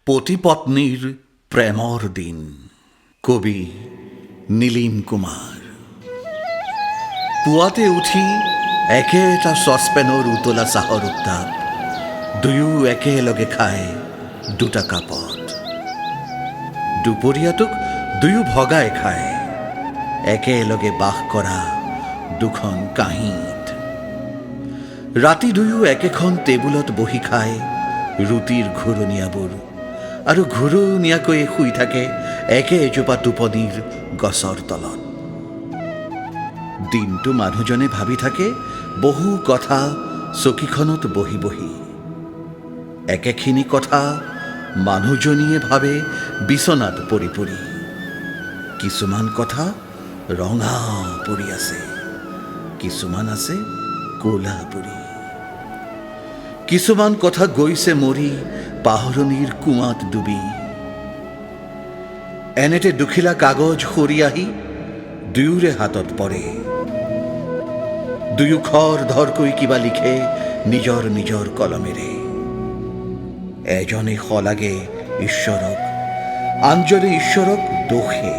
পতি পত্নীৰ প্ৰেমৰ দিন। কবি নীলিম কুমাৰ। পুৱাতে উঠি একেটা চচপেনৰ উতলা চাহৰ উত্তাপ, দুয়ো একেলগে খায় দুটা কাপত। দুপৰীয়াটোক দুয়ো ভগাই খায়, একেলগে বাস কৰা দুখন কাঁহীত। ৰাতি দুয়ো একেখন টেবুলত বহি খায় ৰুটিৰ ঘূৰণীয়াবোৰ, আৰু ঘূৰণীয়াকৈ শুই থাকে একে এজোপা টোপনিৰ গছৰ তলত। দিনটো মানুহজনে ভাবি থাকে বহু কথা চকীখনত বহি বহি। একেখিনি কথা মানুহজনীয়ে ভাবে বিচনাত পৰি পৰি। কিছুমান কথা ৰঙা পৰি আছে, কিছুমান আছে ক'লা পৰি। কিছুমান কথা গৈছে মৰি পাহৰণিৰ কুঁৱাত ডুবি। এনেতে দুখিলা কাগজ সৰি আহি দুয়োৰে হাতত পৰে। দুয়ো খৰ ধৰকৈ কিবা লিখে নিজৰ নিজৰ কলমেৰে। এজনে শলাগে ঈশ্বৰক, আনজনে ঈশ্বৰক দোষে।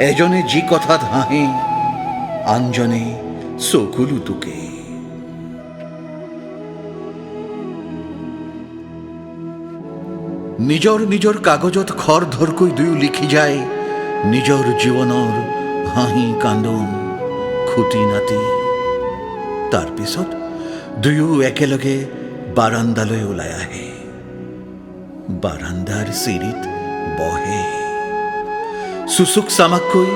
এজনে যি কথাত হাঁহে, আনজনে চকুলো টুকে। নিজৰ নিজৰ কাগজত খৰ ধৰকৈ দুয়ো লিখি যায় নিজৰ জীৱনৰ হাঁহি কান্দোন, খুটি নাতি। তাৰপিছত দুয়ো একেলগে বাৰান্দালৈ ওলাই আহে। বাৰান্দাৰ চিৰিত বহে। চুচুক চামাককৈ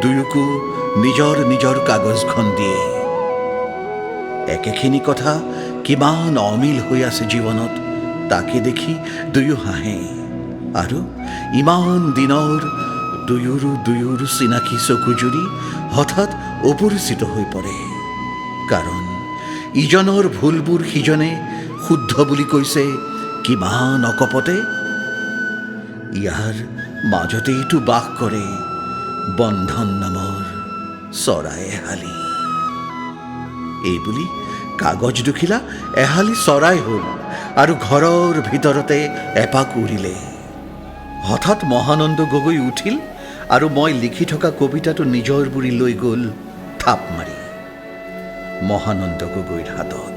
দুয়োকো নিজৰ নিজৰ কাগজখন দিয়ে। একেখিনি কথা কিমান অমিল হৈ আছে জীৱনত, তাকে দেখি দুয়ো হাঁহে। আৰু ইমান দিনৰ দুয়োৰ চিনাকি চকুজুৰি হঠাৎ অপৰিচিত হৈ পৰে। কাৰণ ইজনৰ ভুলবোৰ সিজনে শুদ্ধ বুলি কৈছে কিমান অকপতে। ইয়াৰ মাজতেইতো বাস কৰে বন্ধন নামৰ চৰাই এহালি। এইবুলি কাগজ দুখিলা এহালি চৰাই হ'ল আৰু ঘৰৰ ভিতৰতে এপাক উৰিলে। হঠাৎ মহানন্দ গগৈ উঠিল আৰু মই লিখি থকা কবিতাটো নিজৰ বুৰি লৈ গ'ল থাপ মাৰি মহানন্দ গগৈৰ হাতত।